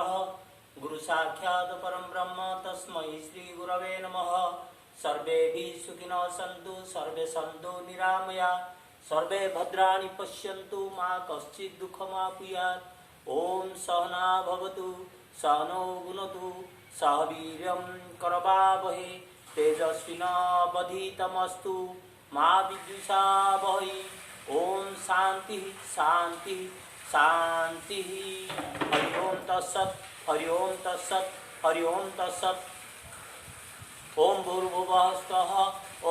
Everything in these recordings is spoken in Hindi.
नमस्कारः। गुरु साक्षात् परं ब्रह्म तस्मै श्री गुरवे नमः। सर्वेभिः सुखिनः सन्तु सर्वे सन्तु निरामया सर्वे भद्राणि पश्यन्तु मा कश्चित् दुःखमाप्नुयात्। ओम सहना भवतु सहनौ भुनक्तु सह वीर्यं करवावहै तेजस्विनावधीतमस्तु मा विद्विषावहै। ओम शांति शांति शांति। हरि ओम तत्सत् हरि ओम तत्सत् हरि ओम तत्सत्। ओम भूर्भुवः स्वः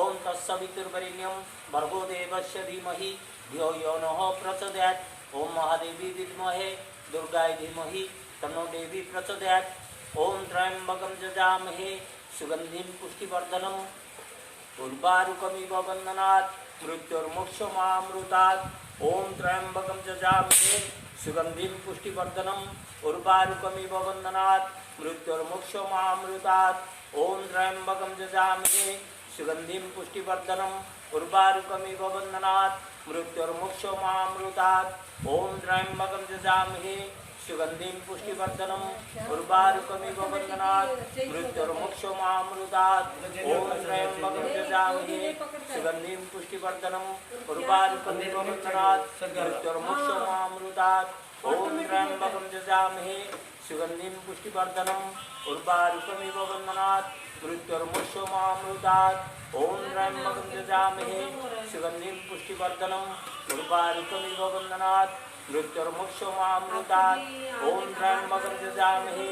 ओम तत्सवितुर्वरेण्यं भर्गो देवस्य धीमहि धियो यो नः प्रचोदयात्। ओम महादेवी विद्महे दुर्गाय धीमहि तन्नो देवी प्रचोदयात्। ओम त्र्यंबकं यजामहे सुगंधिं पुष्टिवर्धनम् उर्वारुकमिव बन्धनात् मृत्युर्मोक्षमामृतात्। ओम त्र्यंबकं यजामहे सुगंधिं पुष्टिवर्धनम् उर्वारुकमिव बन्धनात् मृत्युर्मोक्षमामृतात्। ओम त्र्यंबकं यजामहे सुगंधिं पुष्टिवर्धनम् उर्वारुकमिव बन्धनात् मृत्युर्मोक्षमामृतात्। ओम त्र्यंबकं यजामहे सुगंधिं पुष्टिवर्धनम् उर्वारुकमिव बन्धनात् मृत्युर्मोक्षमामृतात्। ओम त्र्यंबकं यजामहे सुगंधिं पुष्टिवर्धनम् उर्वारुकमिव बन्धनात् मृत्युर्मोक्षमामृतात्। ओम त्र्यंबकं यजामहे सुगंधिं पुष्टिवर्धनम् उर्वारुकमिव बन्धनात् मृत्युर्मोक्षमामृतात्। ओम त्र्यंबकं यजामहे सुगंधिं पुष्टिवर्धनम् उर्वारुकमिव बन्धनात् मृत्युर्मोक्षमामृतात्। ओम त्र्यंबकं यजामहे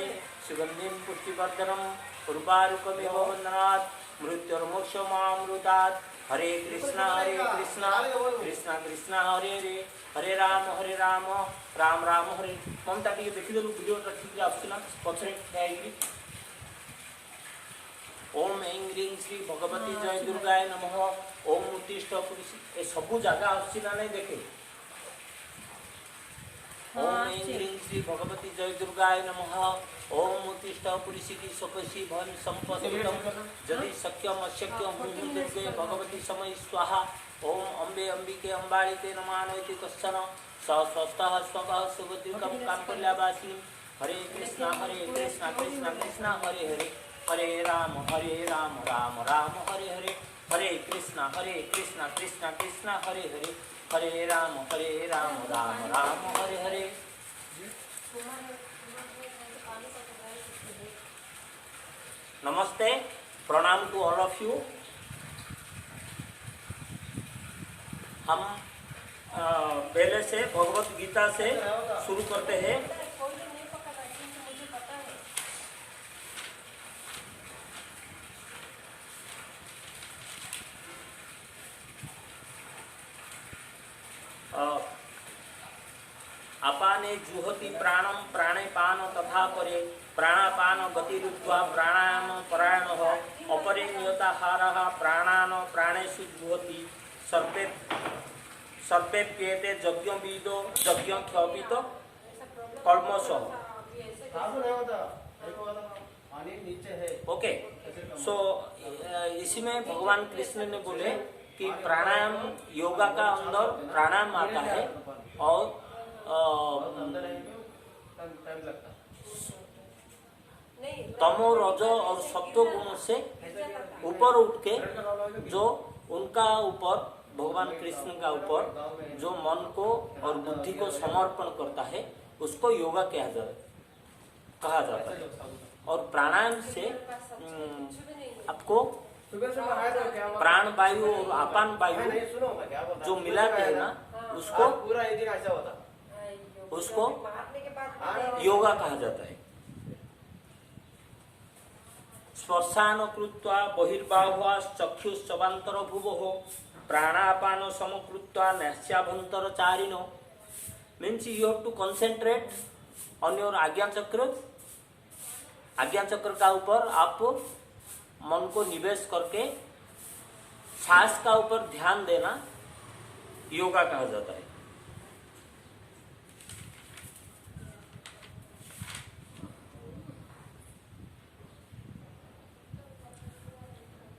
सुगंधिं पुष्टिवर्धनम् उर्वारुकमिव बन्धनात् मृत्युर्मोक्षमामृतात्। हरे कृष्णा कृष्णा कृष्णा हरे हरे हरे राम राम राम हरे। ममता टी देखिदेलु वीडियो ठीक आसुना पछरे आइबी। ओम ऐं ह्रीं श्री भगवती जय दुर्गाय नमः। ओम उत्तिष्ठ पुरुषी ए सबू जगह आसी ना नहीं देखे। ओम ऐं ह्रीं श्री भगवती जय दुर्गाय नमः। ओम उत्तिष्ठ पुरुषी सपसी भन संपत्तितम यदि शक्यम अशक्यम दुर्गे भगवती समय स्वाहा। ओम अम्बे अंबिके अम्बालिके नमानयति कश्चन स स्वस्थः स्वकः सुभद्रिकं काम्पल्यावासी। हरे कृष्णा कृष्णा कृष्णा हरे हरे हरे राम राम राम हरे हरे हरे कृष्णा कृष्णा कृष्णा हरे हरे हरे राम राम राम हरे हरे। नमस्ते, प्रणाम टू ऑल ऑफ यू। हम पहले से भगवत गीता से शुरू करते हैं। अपाने जुहति प्राणम प्राणे पान तथा परे प्राणापान गतिरुद्ध्वा प्राणायाम परायणः अपरे नियताहारः प्राणान प्राणेषु जुहति सर्पेप्येते यज्ञविदो यज्ञक्षपित कल्मषः। ओके, सो इसमें भगवान कृष्ण ने बोले कि प्राणायाम योगा का अंदर प्राणायाम आता है और तमो रजो और सत्व गुणों से ऊपर उठ के जो उनका ऊपर भगवान कृष्ण का ऊपर जो मन को और बुद्धि को समर्पण करता है उसको योगा कहा जाता है। और प्राणायाम से आपको प्राण वायु और अपान वायु जो मिलाते हैं ना उसको योगा कहा जाता है। स्पर्शान कृत्वा बहिर्बाहुआ चक्षुश्चवांतर भुवः प्राणापान समकृत्वा नास्याभ्यंतरचारिणो। Means you have to concentrate on your Ajna chakra का ऊपर आप मन को निवेश करके सांस का ऊपर ध्यान देना योगा कहा जाता है।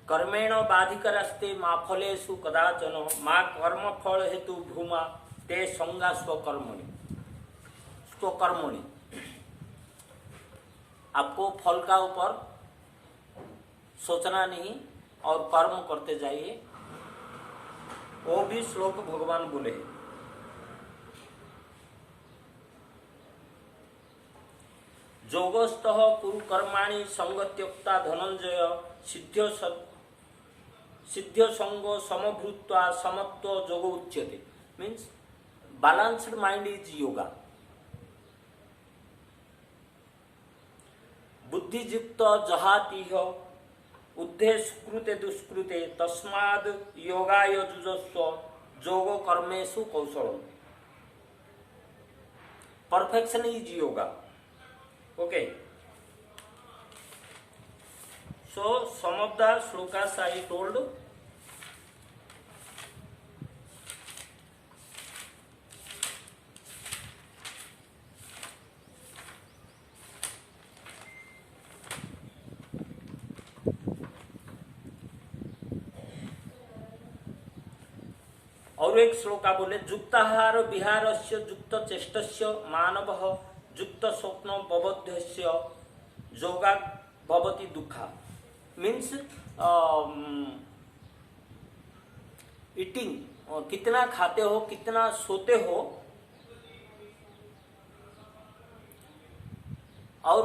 कर्मेण बाधिकरस्ते मा फलेषु कदाचन मा कर्म फल हेतु भूमा ते संगा स्वकर्मणि। आपको फल का ऊपर सोचना नहीं और कर्म करते जाइए, वो भी श्लोक भगवान बोले। जोगस्तः कुरु कर्माणि संगत्योक्ता धनंजय सिद्ध्य संग समभूत्वा समत्व जोग उच्यते। Means balanced mind is yoga. बुद्धियुक्त जहातिह उद्धे सुकृते दुष्कृते तस्माद् योगाय जुजस्व जोग कर्मेषु कौशलम। Perfection is yoga. Okay. So some of the shlokas I told. और एक श्लोका बोले युक्ताहार विहारस्य युक्त चेष्टस्य मानवः युक्त स्वप्न बबध्यस्य योगा भवति दुःखा। मीन्स ईटिंग, कितना खाते हो, कितना सोते हो, और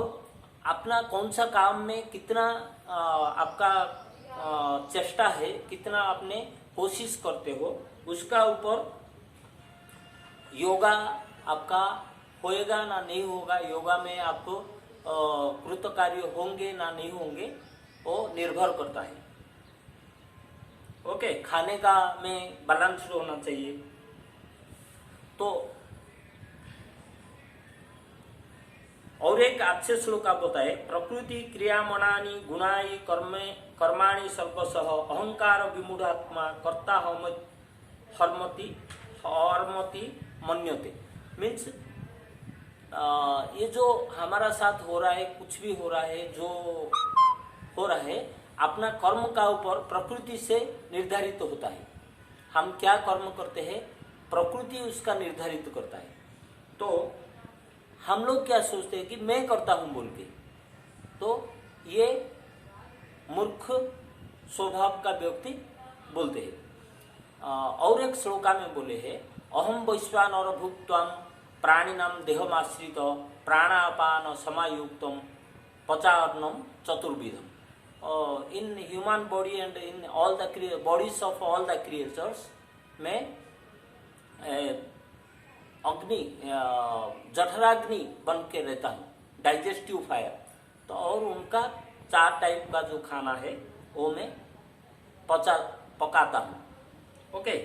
अपना कौन सा काम में कितना आपका चेष्टा है, कितना आपने कोशिश करते हो, उसका ऊपर योगा आपका होएगा ना नहीं होगा, योगा में आपको कृतकार्य होंगे ना नहीं होंगे, वो निर्भर करता है। ओके, खाने का में बैलेंस होना चाहिए। तो और एक अच्छे श्लोक आप बताए, प्रकृति क्रियामणानि गुणानि कर्माणि सर्वशः अहंकार विमूढ़ात्मा कर्ता हर्मति मन्यते। मीन्स ये जो हमारा साथ हो रहा है, कुछ भी हो रहा है, जो हो रहा है, अपना कर्म का ऊपर प्रकृति से निर्धारित होता है। हम क्या कर्म करते हैं, प्रकृति उसका निर्धारित करता है। तो हम लोग क्या सोचते हैं कि मैं करता हूँ बोल के, तो ये मूर्ख स्वभाव का व्यक्ति बोलते हैं। और एक श्लोका में बोले हैं, अहम वैश्वानर भुक्त्वां प्राणिनाम देहमाश्रित प्राणापान समायुक्तम पचान्नम चतुर्विधम। In human body and in all the bodies of all the creatures में अग्नि जठराग्नि बन के रहता हूँ, डाइजेस्टिव फायर। तो और उनका 4 टाइप का जो खाना है वो मैं पकाता हूँ। ओके,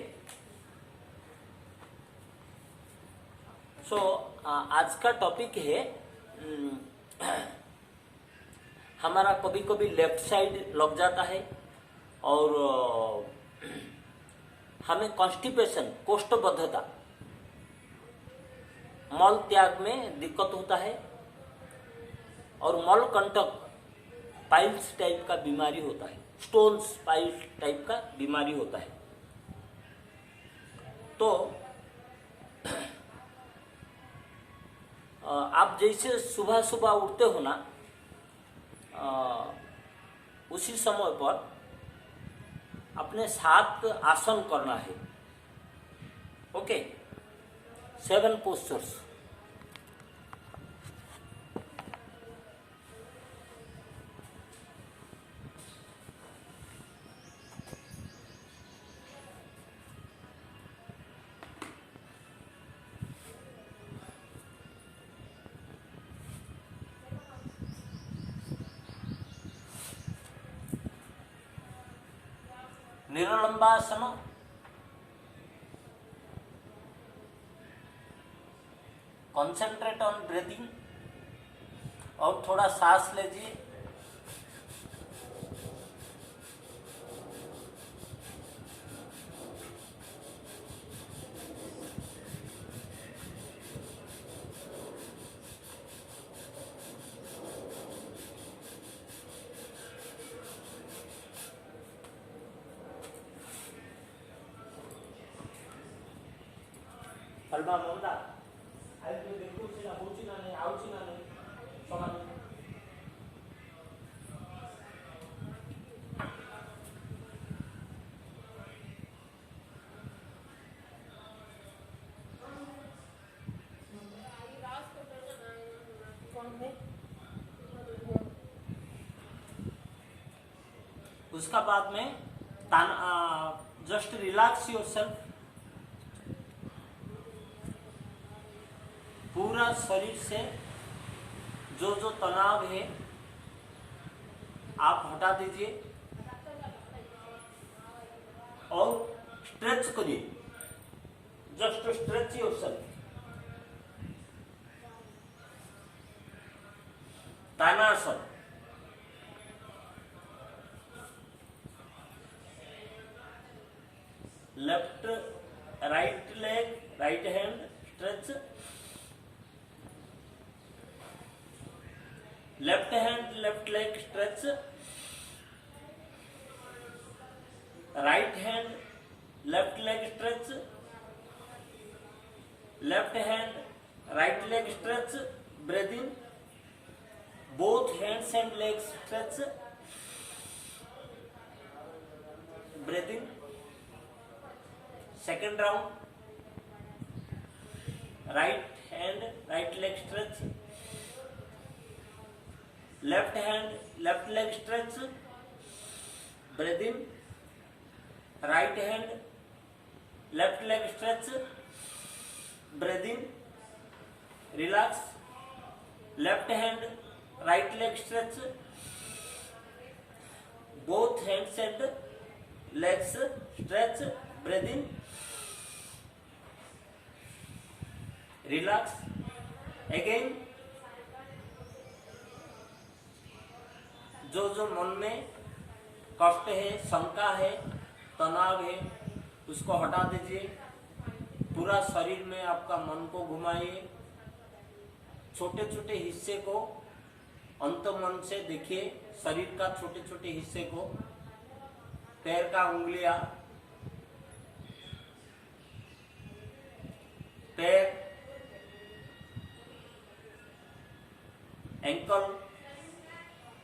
सो आज का टॉपिक है हमारा कभी कभी लेफ्ट साइड लग जाता है और हमें कॉन्स्टिपेशन, कोष्ठबद्धता, मल त्याग में दिक्कत होता है और मल कंटक पाइल्स टाइप का बीमारी होता है, स्टोन्स पाइल्स टाइप का बीमारी होता है। तो आप जैसे सुबह सुबह उठते हो ना, उसी समय पर अपने 7 आसन करना है। Okay, 7 postures. निरलंबासन, कॉन्सेंट्रेट ऑन ब्रीदिंग, और थोड़ा सांस लीजिए। हलवा मंदा आज देखो सीना होची ना नहीं, आउची ना नहीं, समान उसका बाद में जस्ट रिलैक्स योरसेल्फ। पूरा शरीर से जो जो तनाव है आप हटा दीजिए और स्ट्रेच करिए। Just stretch yourself. तानासन। Left right leg right hand stretch. Left hand left leg stretch. Right hand left leg stretch. Left hand right leg stretch. Breathe in. Both hands and legs stretch. Breathe in. Second round. Right hand, right leg stretch. Left hand, left leg stretch. Breathe in. Right hand, left leg stretch. Breathe in. Relax. Left hand, right leg stretch. Both hands and legs stretch. Breathe in. Relax. Again. जो जो मन में कष्ट है, शंका है, तनाव है, उसको हटा दीजिए। पूरा शरीर में आपका मन को घुमाइए। छोटे छोटे हिस्से को अंत मन से देखिए। शरीर का छोटे छोटे हिस्से को, पैर का उंगलियां, पैर, ankle,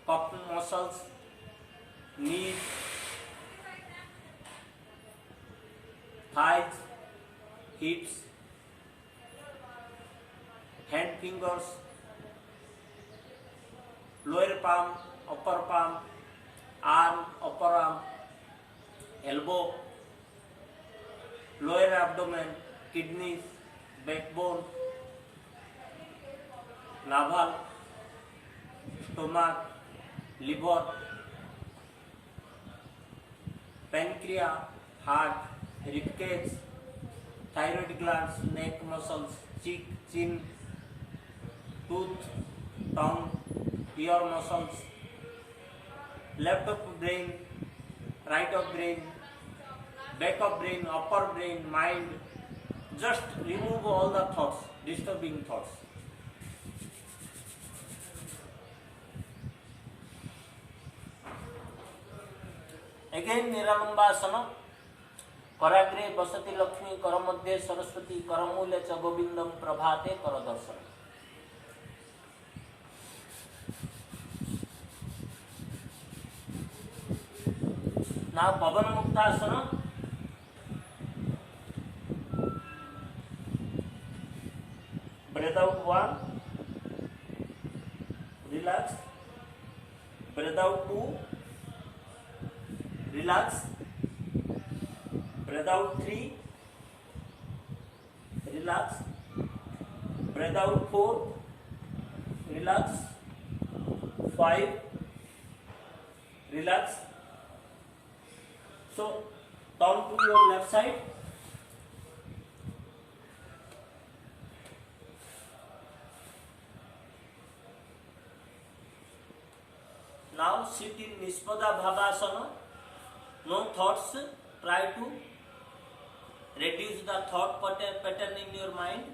calf muscles, knees, thighs, hips, hand fingers, lower palm, upper palm, arm, upper arm, elbow, lower abdomen, kidneys, backbone, navel, stomach, liver, pancreas, heart, ribcage, thyroid glands, neck muscles, cheek, chin, tooth, tongue, ear muscles, left of brain, right of brain, back of brain, upper brain, mind. Just remove all the thoughts, disturbing thoughts. Again निरालंबासन। कराग्रे बसति लक्ष्मी, कर मध्ये सरस्वती, करमूले च गोविंदम, प्रभाते कर दर्शन। Now Pavan Muktasana. Breathe out 1. Relax. Breathe out 2. Relax. Breathe out 3. Relax. Breathe out 4. Relax. 5. Relax. So turn to your left side. Now sit in Nispada Bhavasana. No thoughts. Try to reduce the thought pattern in your mind.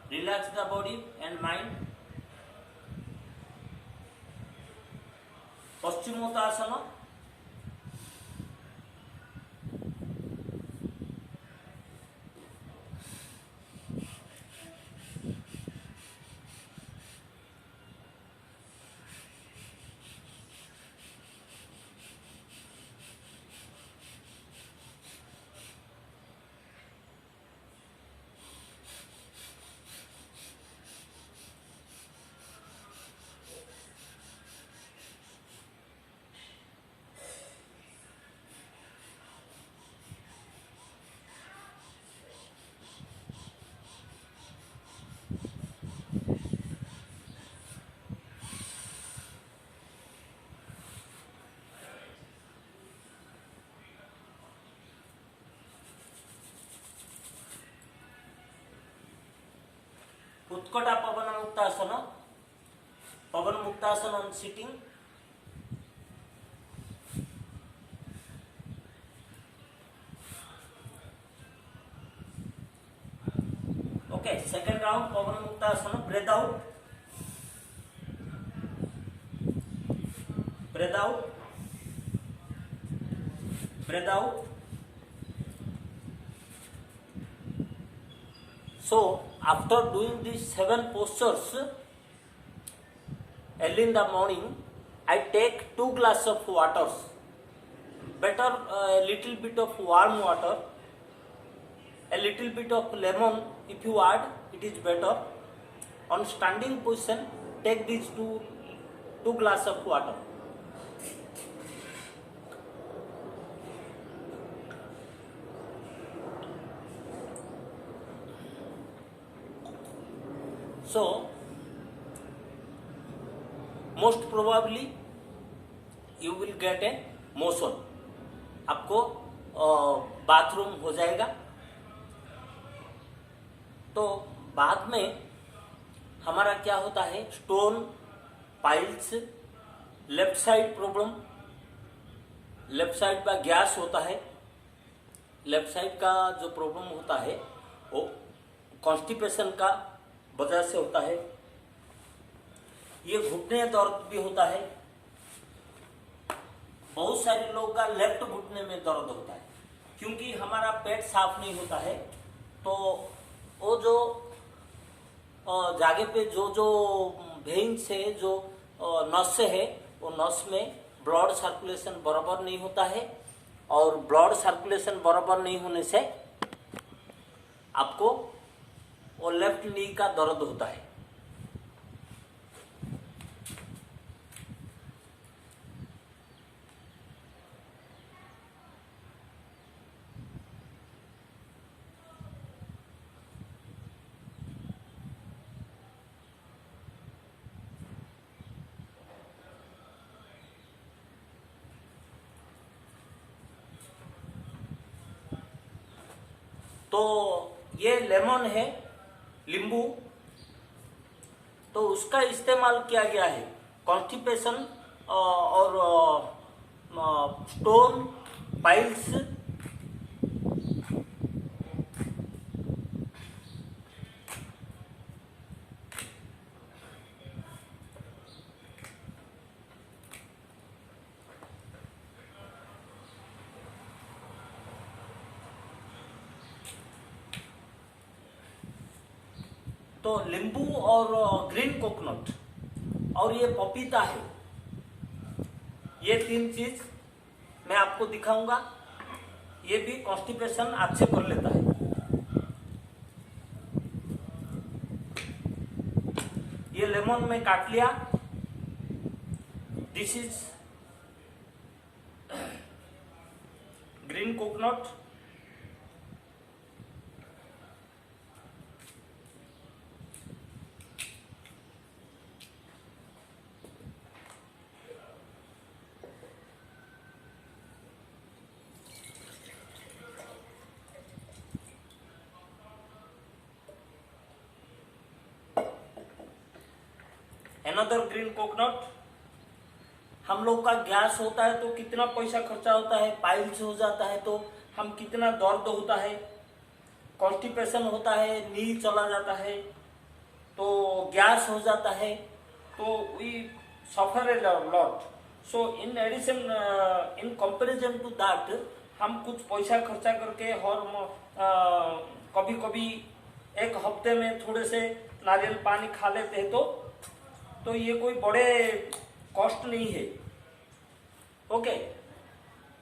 Relax the body and mind. Paschimottasana. उत्कटा पवन मुक्तासन, पवन मुक्तासन on sitting. Okay, second round pavan muktasana, breathe out, breathe out, breathe out. So after doing these 7 postures early in the morning, I take 2 glasses of water, better a little bit of warm water, a little bit of lemon if you add, it is better. On standing position, take these two glasses of water. So most probably you will get a motion, आपको बाथरूम हो जाएगा. तो बाद में हमारा क्या होता है, stone, piles, left side problem, left side का गैस होता है. लेफ्ट साइड का जो प्रॉब्लम होता है वो कॉन्स्टिपेशन का वजह से होता है. ये घुटने दर्द भी होता है. बहुत सारे लोगों का लेफ्ट घुटने में दर्द होता है क्योंकि हमारा पेट साफ नहीं होता है. तो वो जो जगह पे जो वेन से जो नस है वो नस में ब्लड सर्कुलेशन बराबर नहीं होता है और ब्लड सर्कुलेशन बराबर नहीं होने से आपको वो लेफ्ट नी का दर्द होता है. तो ये लेमन है, नींबू, तो उसका इस्तेमाल किया गया है कॉन्स्टिपेशन और स्टोन, पाइल्स, तो नींबू और ग्रीन कोकोनट और ये पपीता है, ये 3 चीज मैं आपको दिखाऊंगा. ये भी कॉन्स्टिपेशन अच्छे कर लेता है. ये लेमन में काट लिया. This is green coconut. Another green coconut. हम लोग का गैस होता है तो कितना पैसा खर्चा होता है, पाइल्स हो जाता है तो हम कितना दर्द होता है, कॉन्स्टिपेशन होता है, नी चला जाता है, तो गैस हो जाता है, तो we suffer a lot. So in addition in comparison to that हम कुछ पैसा खर्चा करके और कभी कभी एक हफ्ते में थोड़े से नारियल पानी खा लेते हैं तो ये कोई बड़े कॉस्ट नहीं है. ओके,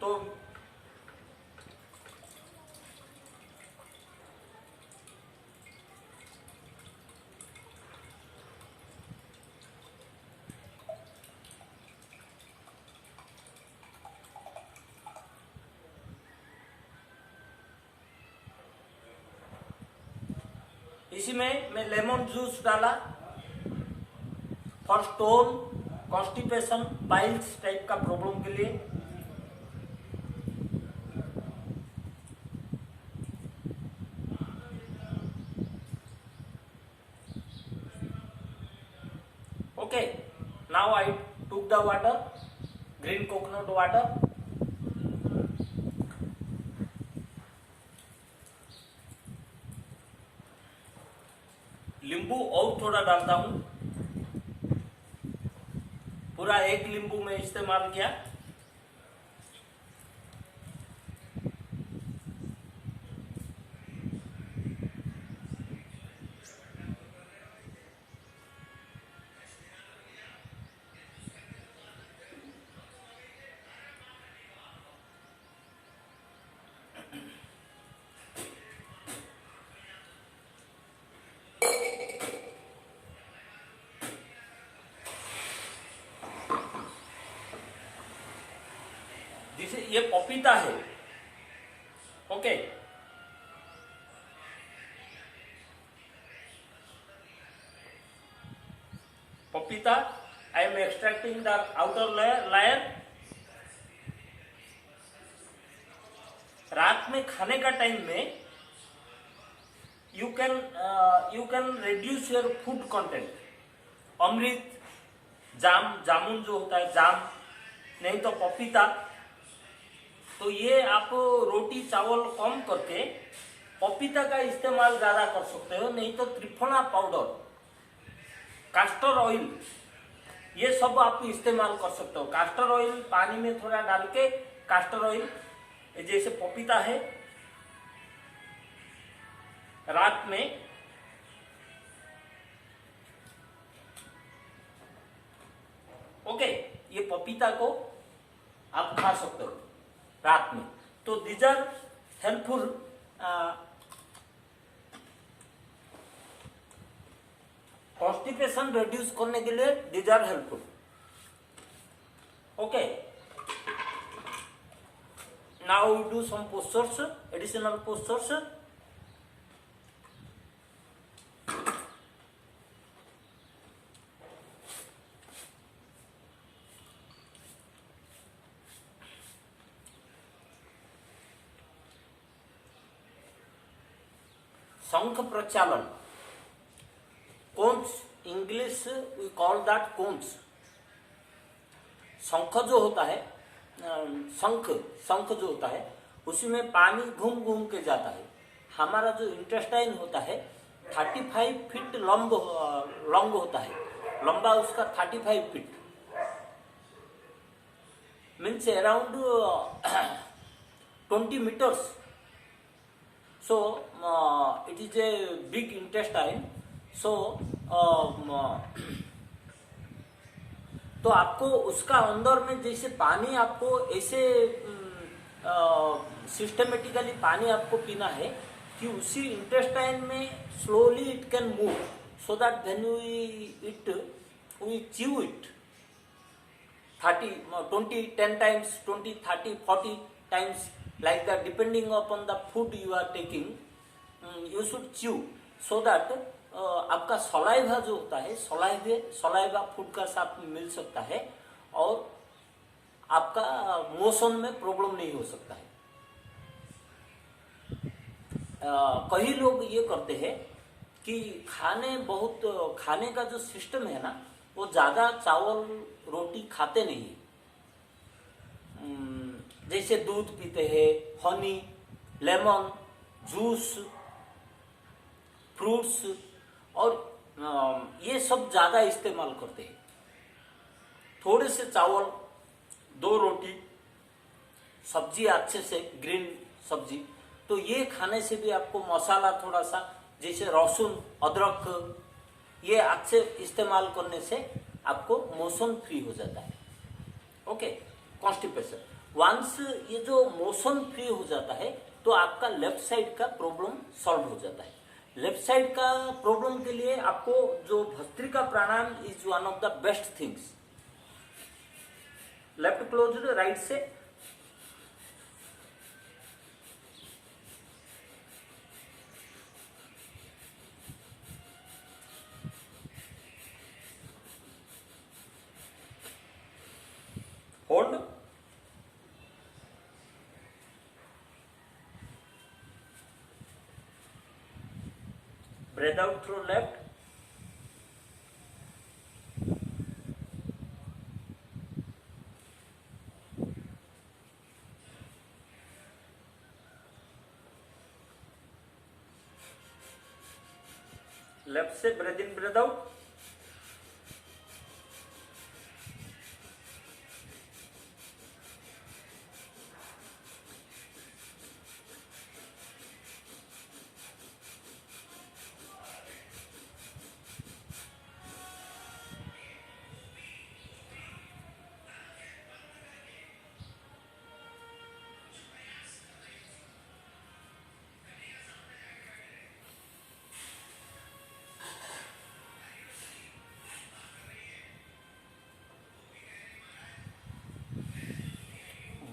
तो इसी में मैं लेमन जूस डाला for stone, constipation, piles type का प्रॉब्लम के लिए. Okay, now I took the water, green coconut water. नींबू और थोड़ा डालता हूं, पूरा 1 नींबू में इस्तेमाल किया। जिसे ये पपीता है। ओके, पपीता, I am extracting the outer layer. रात में खाने का टाइम में you can reduce your food content. अमृत, जामुन जो होता है, जाम, नहीं तो पपीता, तो ये आप रोटी चावल कम करके पपीता का इस्तेमाल ज्यादा कर सकते हो। नहीं तो त्रिफला पाउडर, कास्टर ऑयल, ये सब आप इस्तेमाल कर सकते हो। कास्टर ऑयल पानी में थोड़ा डाल के, कास्टर ऑयल, जैसे पपीता है, रात में ओके, ये पपीता को आप खा सकते हो रात में। तो these are helpful constipation reduce करने के लिए, these are helpful. Okay, now we do some postures, additional postures. शंख प्रचालन, conch, English we call that conch. शंख जो होता है, शंख जो होता है, उसी में पानी घूम घूम के जाता है। हमारा जो इंटेस्टाइन होता है 35 फीट लंब होता है, लंबा उसका 35 feet, means around 20 meters. So it is a big intestine. So तो आपको उसका अंदर में जैसे पानी आपको ऐसे सिस्टमेटिकली पानी आपको पीना है कि उसी इंटेस्टाइन में slowly it can move, so that when we chew it 10 times, 20, 30, 40 times, like that, depending upon the food you are taking, you should chew, so that आपका सलाइवा जो होता है, सलाइवा फूड का साथ मिल सकता है और आपका मोशन में प्रॉब्लम नहीं हो सकता है। कई लोग ये करते हैं कि खाने का जो सिस्टम है ना, वो ज्यादा चावल रोटी खाते नहीं है। जैसे दूध पीते हैं, हनी, लेमन, जूस, फ्रूट्स, और ये सब ज्यादा इस्तेमाल करते हैं। थोड़े से चावल, 2 रोटी, सब्जी अच्छे से ग्रीन सब्जी, तो ये खाने से भी आपको मसाला थोड़ा सा, जैसे लहसुन, अदरक, ये अच्छे इस्तेमाल करने से आपको मोशन फ्री हो जाता है। ओके, कॉन्स्टिपेशन, वंस ये जो मोशन फ्री हो जाता है तो आपका लेफ्ट साइड का प्रॉब्लम सॉल्व हो जाता है। लेफ्ट साइड का प्रॉब्लम के लिए आपको जो Bhastrika pranayama is one of the best things. Left closed, right से hold, breathe out through left, left से breathe in breathe out.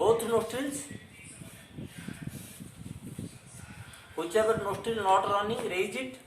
Both nostrils, whichever nostril not running, raise it.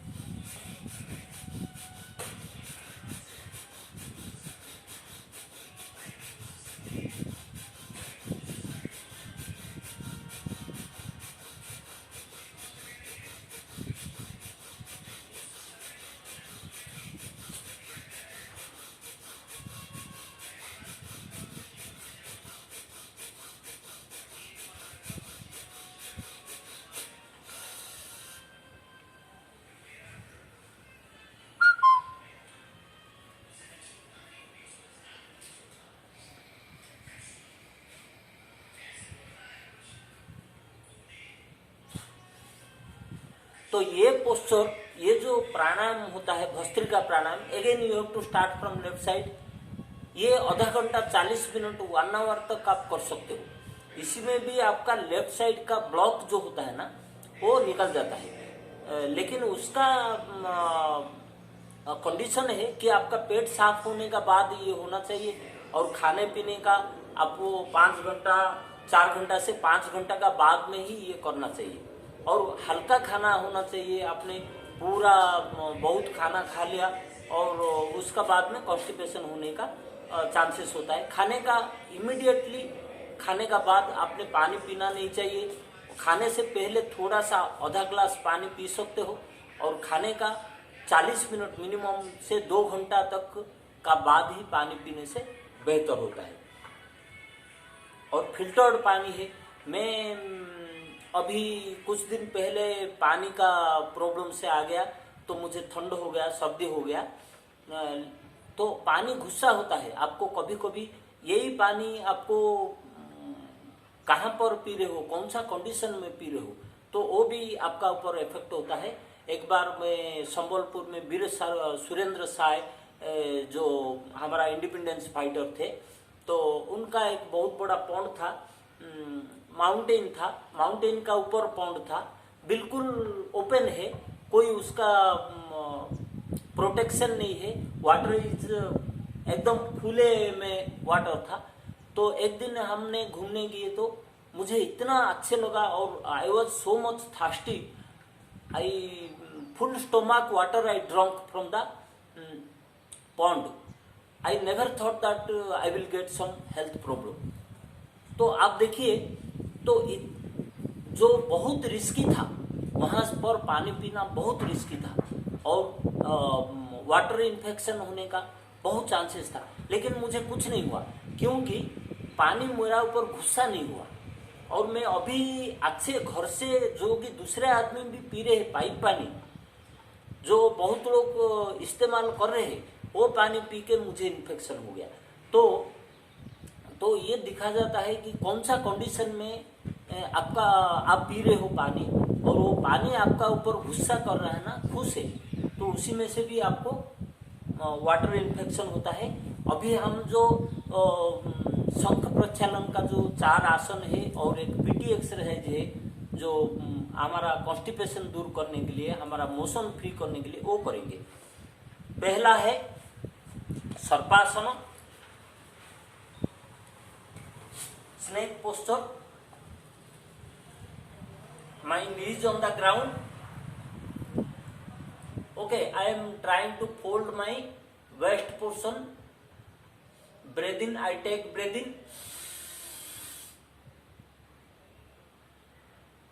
तो ये पोस्चर, ये जो प्राणायाम होता है भस्त्रिका प्राणायाम, again you have to start from left side. ये आधा घंटा 40 मिनट 1 आवर तक आप कर सकते हो। इसमें भी आपका लेफ्ट साइड का ब्लॉक जो होता है ना वो निकल जाता है, लेकिन उसका कंडीशन है कि आपका पेट साफ होने का बाद ये होना चाहिए, और खाने पीने का आपको 5 घंटा 4 घंटा से 5 घंटा का बाद में ही ये करना चाहिए, और हल्का खाना होना चाहिए। आपने पूरा बहुत खाना खा लिया और उसका बाद में कॉन्स्टिपेशन होने का चांसेस होता है। खाने का इमीडिएटली खाने का बाद आपने पानी पीना नहीं चाहिए। खाने से पहले थोड़ा सा आधा ग्लास पानी पी सकते हो, और खाने का 40 मिनट मिनिमम से 2 घंटा तक का बाद ही पानी पीने से बेहतर होता है। और फिल्टर्ड पानी है। मैं अभी कुछ दिन पहले पानी का प्रॉब्लम से आ गया, तो मुझे ठंड हो गया, सर्दी हो गया, तो पानी गुस्सा होता है आपको। कभी कभी यही पानी आपको कहाँ पर पी रहे हो, कौन सा कंडीशन में पी रहे हो, तो वो भी आपका ऊपर इफेक्ट होता है। एक बार मैं संबलपुर में वीर सुरेंद्र साय जो हमारा इंडिपेंडेंस फाइटर थे, तो उनका एक बहुत बड़ा पॉन्ड था, माउंटेन था, माउंटेन का ऊपर पॉन्ड था, बिल्कुल ओपन है, कोई उसका प्रोटेक्शन नहीं है, वाटर इज एकदम खुले में वाटर था। तो एक दिन हमने घूमने गए तो मुझे इतना अच्छे लगा, और I was so much thirsty, I full stomach water I drunk from the pond. I never thought that I will get some health problem. तो आप देखिए, तो जो बहुत रिस्की था, वहाँ पर पानी पीना बहुत रिस्की था, और वाटर इन्फेक्शन होने का बहुत चांसेस था, लेकिन मुझे कुछ नहीं हुआ, क्योंकि पानी मेरा ऊपर गुस्सा नहीं हुआ। और मैं अभी अच्छे घर से जो कि दूसरे आदमी भी पी रहे हैं पाइप पानी, जो बहुत लोग इस्तेमाल कर रहे हैं, वो पानी पी के मुझे इन्फेक्शन हो गया। तो ये दिखा जाता है कि कौन सा कंडीशन में आप पी रहे हो पानी, और वो पानी आपका ऊपर गुस्सा कर रहा है ना, खुश है, तो उसी में से भी आपको वाटर इन्फेक्शन होता है। अभी हम जो शंख प्रक्षालन का जो 4 आसन है और एक पीटी एक्सरसाइज है, जो हमारा कॉन्स्टिपेशन दूर करने के लिए, हमारा मोशन फ्री करने के लिए, वो करेंगे। पहला है सर्पासन, snake posture. My knees on the ground. Okay, I am trying to fold my waist portion. Breathe in, I take breath in.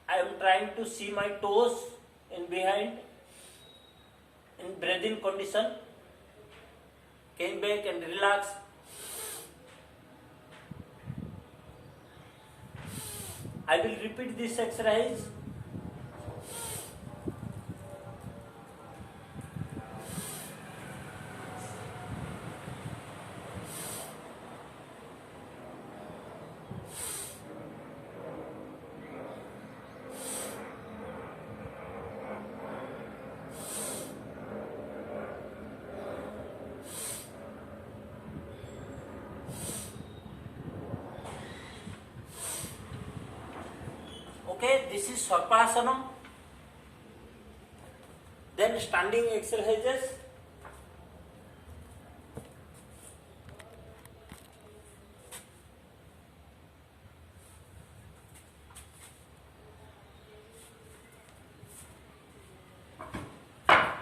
I am trying to see my toes in behind in breath in condition. Came back and relax. I will repeat this exercise. Okay, this is Sarpasanam. Then standing exercises.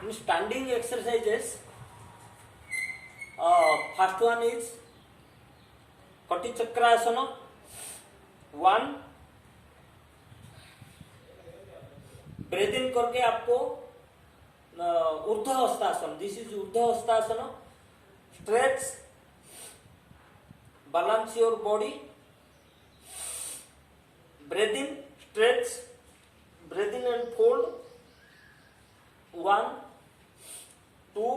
In standing exercises, first one is Kati Chakrasana. 1, breath in करके आपको ऊर्ध्व हस्तासन, दिस इज ऊर्ध्व hastasana. Stretch, balance your body, breathe in, stretch, breathe in and fold. 1, 2